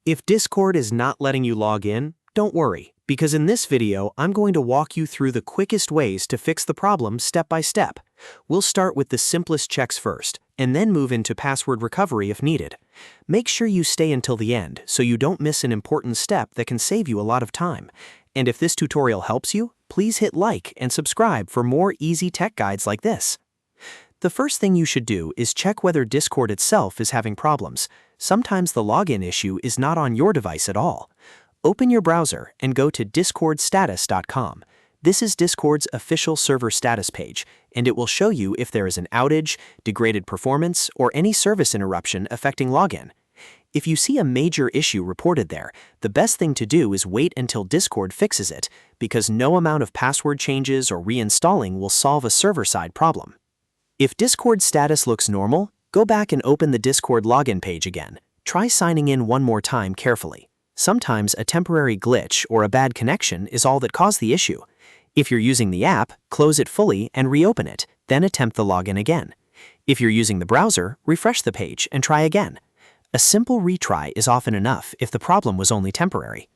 If Discord is not letting you log in, don't worry, because in this video, I'm going to walk you through the quickest ways to fix the problem step by step. We'll start with the simplest checks first, and then move into password recovery if needed. Make sure you stay until the end so you don't miss an important step that can save you a lot of time. And if this tutorial helps you, please hit like and subscribe for more easy tech guides like this. The first thing you should do is check whether Discord itself is having problems. Sometimes the login issue is not on your device at all. Open your browser and go to discordstatus.com. This is Discord's official server status page, and it will show you if there is an outage, degraded performance, or any service interruption affecting login. If you see a major issue reported there, the best thing to do is wait until Discord fixes it, because no amount of password changes or reinstalling will solve a server-side problem. If Discord status looks normal, go back and open the Discord login page again. Try signing in one more time carefully. Sometimes a temporary glitch or a bad connection is all that caused the issue. If you're using the app, close it fully and reopen it, then attempt the login again. If you're using the browser, refresh the page and try again. A simple retry is often enough if the problem was only temporary.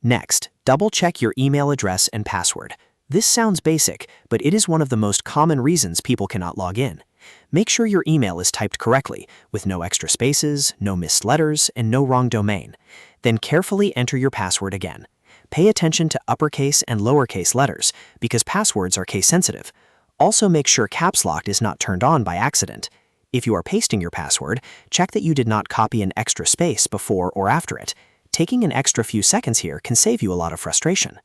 Next, double-check your email address and password. This sounds basic, but it is one of the most common reasons people cannot log in. Make sure your email is typed correctly, with no extra spaces, no missed letters, and no wrong domain. Then carefully enter your password again. Pay attention to uppercase and lowercase letters, because passwords are case-sensitive. Also make sure caps lock is not turned on by accident. If you are pasting your password, check that you did not copy an extra space before or after it. Taking an extra few seconds here can save you a lot of frustration.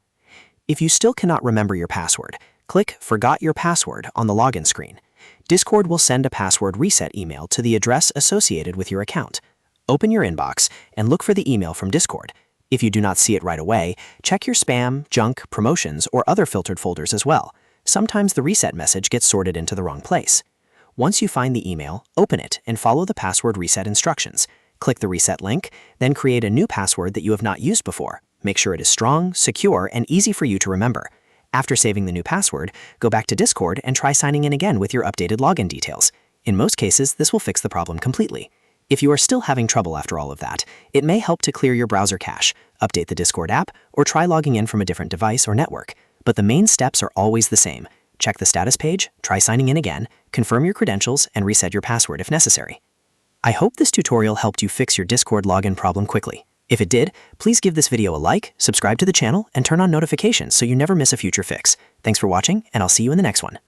If you still cannot remember your password, click Forgot Your Password on the login screen. Discord will send a password reset email to the address associated with your account. Open your inbox and look for the email from Discord. If you do not see it right away, check your spam, junk, promotions, or other filtered folders as well. Sometimes the reset message gets sorted into the wrong place. Once you find the email, open it and follow the password reset instructions. Click the reset link, then create a new password that you have not used before. Make sure it is strong, secure, and easy for you to remember. After saving the new password, go back to Discord and try signing in again with your updated login details. In most cases, this will fix the problem completely. If you are still having trouble after all of that, it may help to clear your browser cache, update the Discord app, or try logging in from a different device or network. But the main steps are always the same. Check the status page, try signing in again, confirm your credentials, and reset your password if necessary. I hope this tutorial helped you fix your Discord login problem quickly. If it did, please give this video a like, subscribe to the channel, and turn on notifications so you never miss a future fix. Thanks for watching, and I'll see you in the next one.